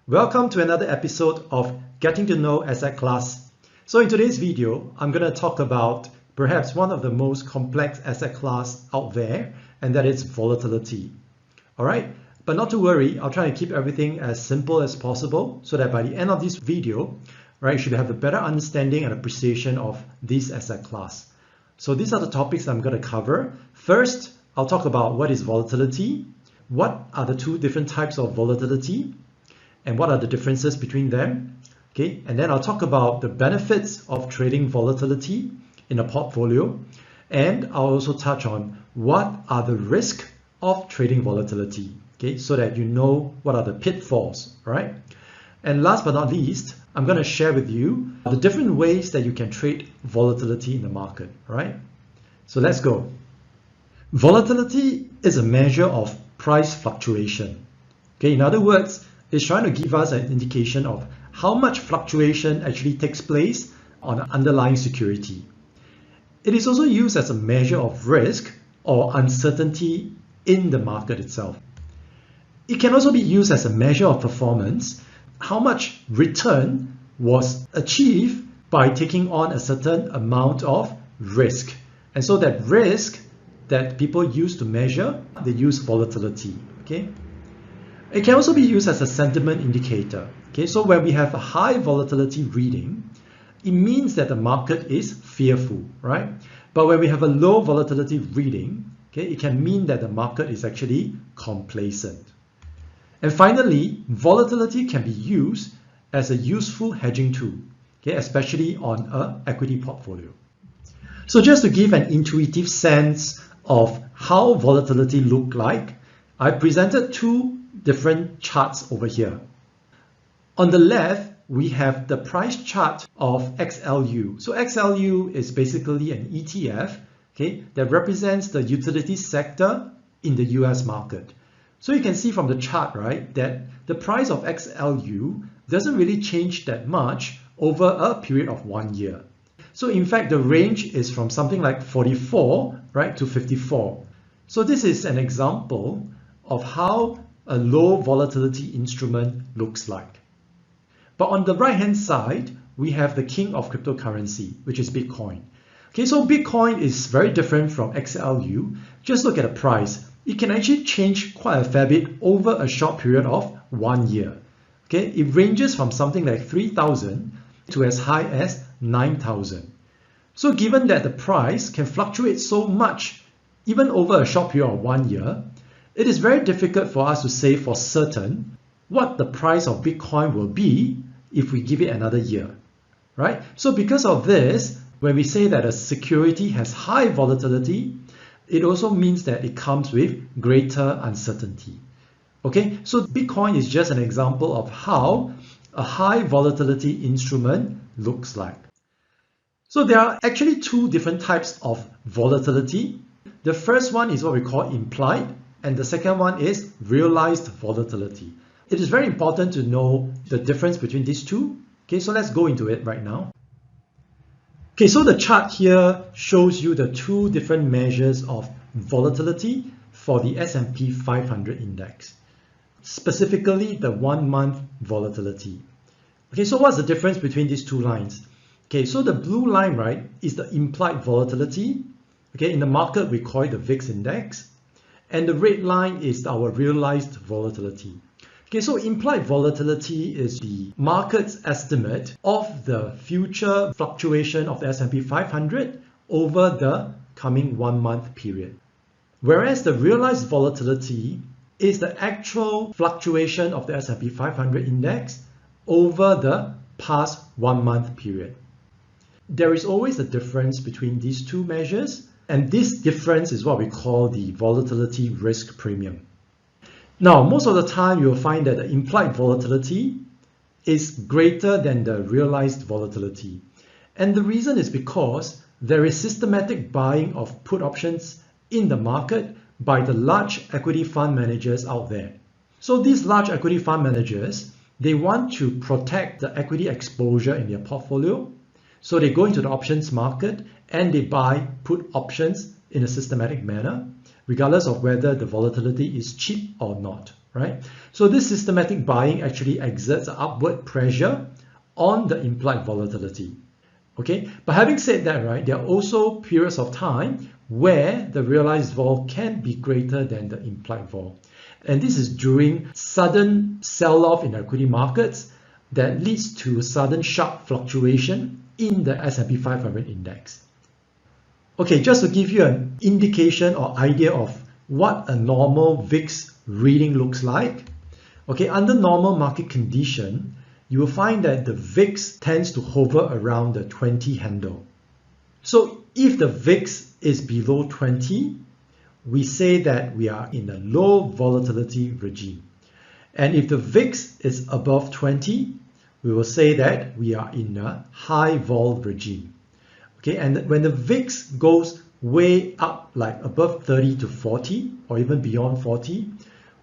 Welcome to another episode of Getting to Know Asset Class. So in today's video, I'm going to talk about perhaps one of the most complex asset class out there, and that is volatility. All right, but not to worry, I'll try to keep everything as simple as possible so that by the end of this video, right, you should have a better understanding and appreciation of this asset class. So these are the topics I'm going to cover. First, I'll talk about what is volatility, what are the two different types of volatility, and what are the differences between them. Okay, and then I'll talk about the benefits of trading volatility in a portfolio, and I'll also touch on what are the risks of trading volatility, okay, so that you know what are the pitfalls, right? And last but not least, I'm going to share with you the different ways that you can trade volatility in the market, right? So let's go. Volatility is a measure of price fluctuation. Okay, in other words, it's trying to give us an indication of how much fluctuation actually takes place on an underlying security. It is also used as a measure of risk or uncertainty in the market itself. It can also be used as a measure of performance, how much return was achieved by taking on a certain amount of risk. And so that risk that people use to measure, they use volatility. Okay? It can also be used as a sentiment indicator. Okay, so when we have a high volatility reading, it means that the market is fearful, right? But when we have a low volatility reading, okay, it can mean that the market is actually complacent. And finally, volatility can be used as a useful hedging tool, okay, especially on an equity portfolio. So just to give an intuitive sense of how volatility look like, I presented two different charts over here. On the left, we have the price chart of XLU. So XLU is basically an ETF, okay, that represents the utility sector in the US market. So you can see from the chart, right, that the price of XLU doesn't really change that much over a period of 1 year. So in fact, the range is from something like 44, right, to 54. So this is an example of how a low volatility instrument looks like. But on the right hand side, we have the king of cryptocurrency, which is Bitcoin. Okay, so Bitcoin is very different from XLU. Just look at the price. It can actually change quite a fair bit over a short period of 1 year. Okay, it ranges from something like 3,000 to as high as 9,000. So given that the price can fluctuate so much, even over a short period of 1 year, it is very difficult for us to say for certain what the price of Bitcoin will be if we give it another year, right? So because of this, when we say that a security has high volatility, it also means that it comes with greater uncertainty. Okay, so Bitcoin is just an example of how a high volatility instrument looks like. So there are actually two different types of volatility. The first one is what we call implied, and the second one is realized volatility. It is very important to know the difference between these two. Okay, so let's go into it right now. Okay, so the chart here shows you the two different measures of volatility for the S&P 500 index, specifically the 1 month volatility. Okay, so what's the difference between these two lines? Okay, so the blue line, right, is the implied volatility. Okay, in the market, we call it the VIX index. And the red line is our realized volatility. Okay, so implied volatility is the market's estimate of the future fluctuation of the S&P 500 over the coming 1 month period. Whereas the realized volatility is the actual fluctuation of the S&P 500 index over the past 1 month period. There is always a difference between these two measures, and this difference is what we call the volatility risk premium. Now, most of the time, you'll find that the implied volatility is greater than the realized volatility. And the reason is because there is systematic buying of put options in the market by the large equity fund managers out there. So these large equity fund managers, they want to protect the equity exposure in their portfolio. So they go into the options market and they buy put options in a systematic manner, regardless of whether the volatility is cheap or not. right? So this systematic buying actually exerts upward pressure on the implied volatility. Okay, but having said that, right, there are also periods of time where the realized vol can be greater than the implied vol. And this is during sudden sell-off in equity markets that leads to sudden sharp fluctuation in the S&P 500 index. Okay, just to give you an indication or idea of what a normal VIX reading looks like. Okay, under normal market condition, you will find that the VIX tends to hover around the 20 handle. So if the VIX is below 20, we say that we are in a low volatility regime. And if the VIX is above 20, we will say that we are in a high vol regime. Okay, and when the VIX goes way up, like above 30 to 40, or even beyond 40,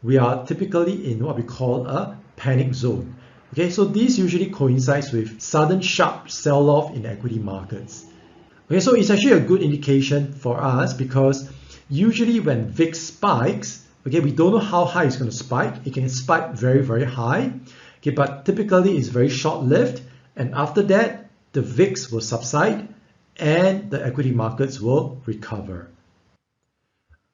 we are typically in what we call a panic zone. Okay, so this usually coincides with sudden sharp sell-off in equity markets. Okay, so it's actually a good indication for us because usually when VIX spikes, okay, we don't know how high it's going to spike. It can spike very, very high, okay, but typically it's very short-lived, and after that, the VIX will subside and the equity markets will recover.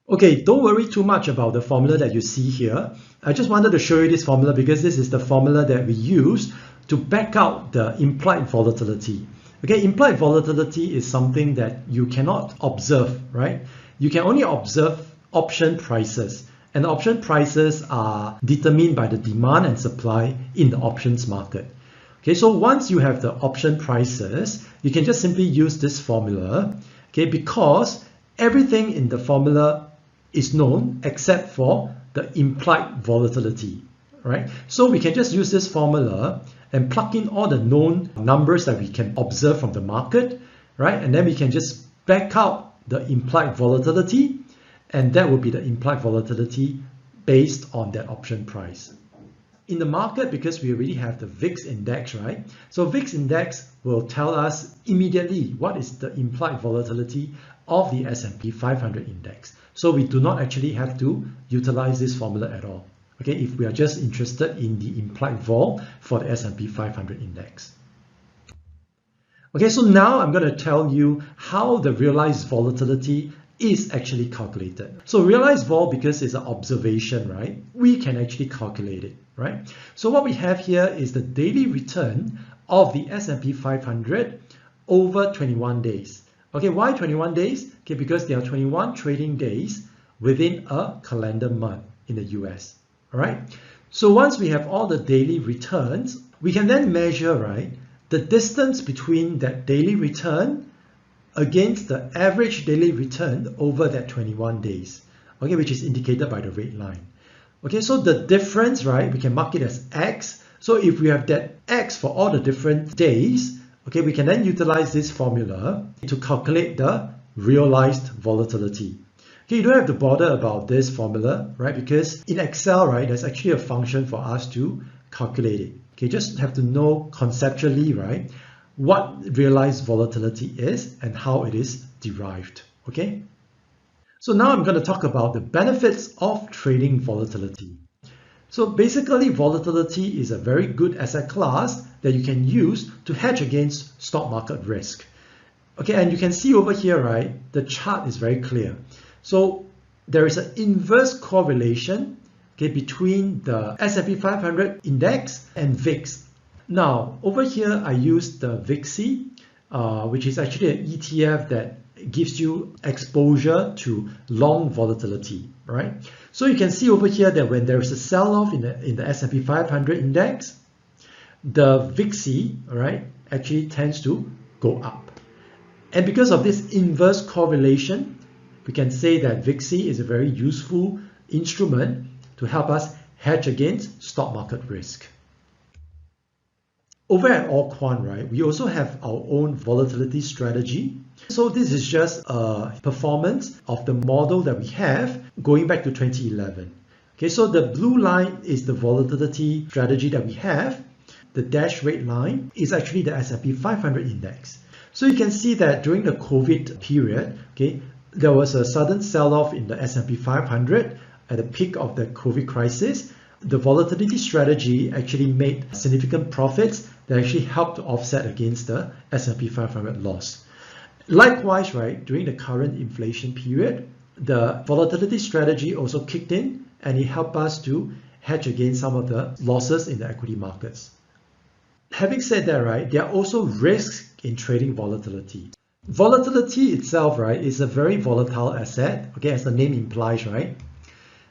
Okay, don't worry too much about the formula that you see here. I just wanted to show you this formula because this is the formula that we use to back out the implied volatility. Okay, implied volatility is something that you cannot observe, right? You can only observe option prices, and option prices are determined by the demand and supply in the options market. Okay, so once you have the option prices, you can just simply use this formula, okay, because everything in the formula is known except for the implied volatility, right? So we can just use this formula and plug in all the known numbers that we can observe from the market, right? And then we can just back out the implied volatility, and that will be the implied volatility based on that option price. In the market, because we already have the VIX index, right? So VIX index will tell us immediately what is the implied volatility of the S&P 500 index. So we do not actually have to utilize this formula at all. Okay, if we are just interested in the implied vol for the S&P 500 index. Okay, so now I'm going to tell you how the realized volatility is actually calculated. So realized vol, because it's an observation, right? We can actually calculate it, right? So what we have here is the daily return of the S&P 500 over 21 days. Okay, why 21 days? Okay, because there are 21 trading days within a calendar month in the US. All right. So once we have all the daily returns, we can then measure, right, the distance between that daily return against the average daily return over that 21 days, okay, which is indicated by the red line. Okay, so the difference, right, we can mark it as X. So if we have that X for all the different days, okay, we can then utilize this formula to calculate the realized volatility. Okay, you don't have to bother about this formula, right? Because in Excel, right, there's actually a function for us to calculate it. Okay, just have to know conceptually, right, what realized volatility is and how it is derived. Okay, so now I'm going to talk about the benefits of trading volatility. So basically, volatility is a very good asset class that you can use to hedge against stock market risk. Okay, and you can see over here, right, the chart is very clear. So there is an inverse correlation, okay, between the S&P 500 index and VIX. Now, over here, I use the VIXI, which is actually an ETF that gives you exposure to long volatility, right? So you can see over here that when there is a sell-off in the S&P 500 index, the VIXI, right, actually tends to go up. And because of this inverse correlation, we can say that VIXI is a very useful instrument to help us hedge against stock market risk. Over at AllQuant, right, we also have our own volatility strategy. So this is just a performance of the model that we have going back to 2011. Okay, so the blue line is the volatility strategy that we have. The dashed red line is actually the S&P 500 index. So you can see that during the COVID period, okay, there was a sudden sell-off in the S&P 500 at the peak of the COVID crisis. the volatility strategy actually made significant profits that actually helped to offset against the S&P 500 loss. Likewise, right, during the current inflation period, the volatility strategy also kicked in and it helped us to hedge against some of the losses in the equity markets. Having said that, right, there are also risks in trading volatility. Volatility itself, right, is a very volatile asset, okay, as the name implies, right?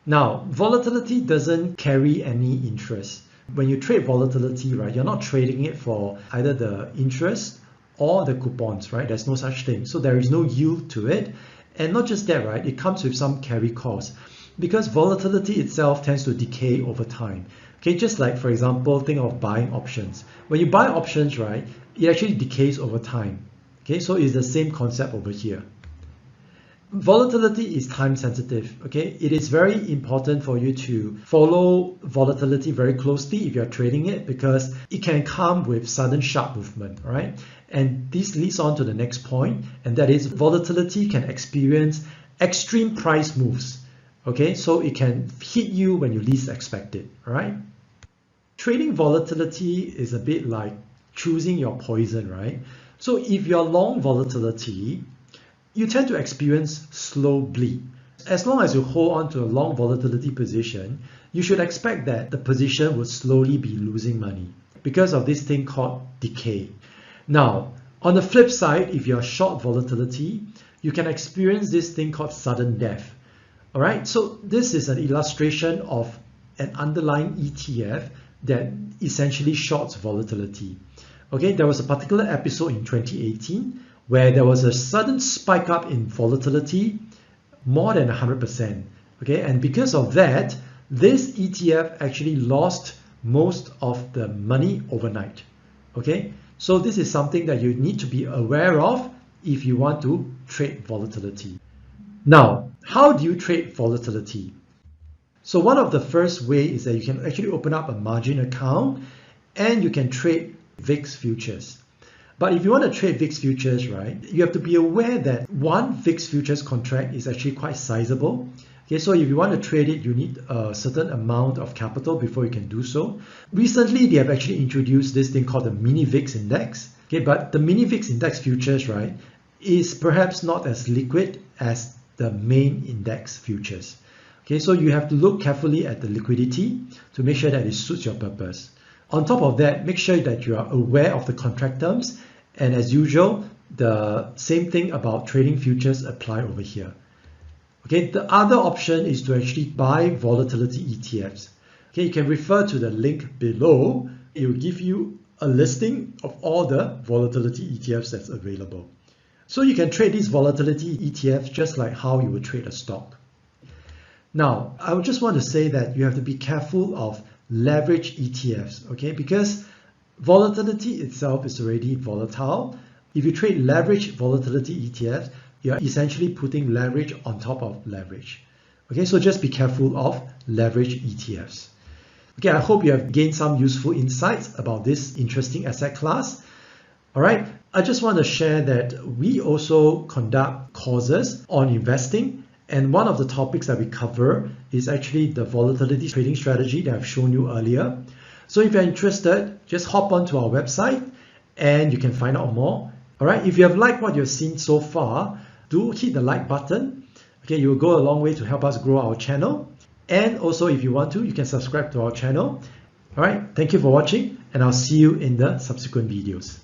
Now, volatility doesn't carry any interest. When you trade volatility, right, you're not trading it for either the interest or the coupons, right? There's no such thing. So there is no yield to it. And not just that, right, it comes with some carry cost because volatility itself tends to decay over time. Okay, just like, for example, think of buying options. When you buy options, right, it actually decays over time. Okay, so it's the same concept over here. Volatility is time sensitive. Okay, it is very important for you to follow volatility very closely if you're trading it because it can come with sudden sharp movement, right? And this leads on to the next point, and that is volatility can experience extreme price moves. Okay, so it can hit you when you least expect it, right? Trading volatility is a bit like choosing your poison, right? So if you're long volatility, you tend to experience slow bleed. As long as you hold on to a long volatility position, you should expect that the position will slowly be losing money because of this thing called decay. Now, on the flip side, if you're short volatility, you can experience this thing called sudden death. All right, so this is an illustration of an underlying ETF that essentially shorts volatility. Okay, there was a particular episode in 2018 where there was a sudden spike up in volatility, more than 100%. Okay, and because of that, this ETF actually lost most of the money overnight. Okay, so this is something that you need to be aware of if you want to trade volatility. Now, how do you trade volatility? So one of the first ways is that you can actually open up a margin account and you can trade VIX futures. But if you want to trade VIX futures, right, you have to be aware that one VIX futures contract is actually quite sizable. Okay, so if you want to trade it, you need a certain amount of capital before you can do so. Recently, they have actually introduced this thing called the mini VIX index. Okay, but the mini VIX index futures, right, is perhaps not as liquid as the main index futures. Okay, so you have to look carefully at the liquidity to make sure that it suits your purpose. On top of that, make sure that you are aware of the contract terms, and as usual, the same thing about trading futures apply over here. Okay, the other option is to actually buy volatility ETFs. Okay, you can refer to the link below. It will give you a listing of all the volatility ETFs that's available. So you can trade these volatility ETFs just like how you would trade a stock. Now, I would just want to say that you have to be careful of leverage ETFs, okay? Because volatility itself is already volatile. If you trade leverage volatility ETFs, you're essentially putting leverage on top of leverage. Okay, so just be careful of leverage ETFs. Okay, I hope you have gained some useful insights about this interesting asset class. All right, I just want to share that we also conduct courses on investing. And one of the topics that we cover is actually the volatility trading strategy that I've shown you earlier. So if you're interested, just hop onto our website and you can find out more. All right, if you have liked what you've seen so far, do hit the like button. Okay, you will go a long way to help us grow our channel. And also, if you want to, you can subscribe to our channel. All right, thank you for watching, and I'll see you in the subsequent videos.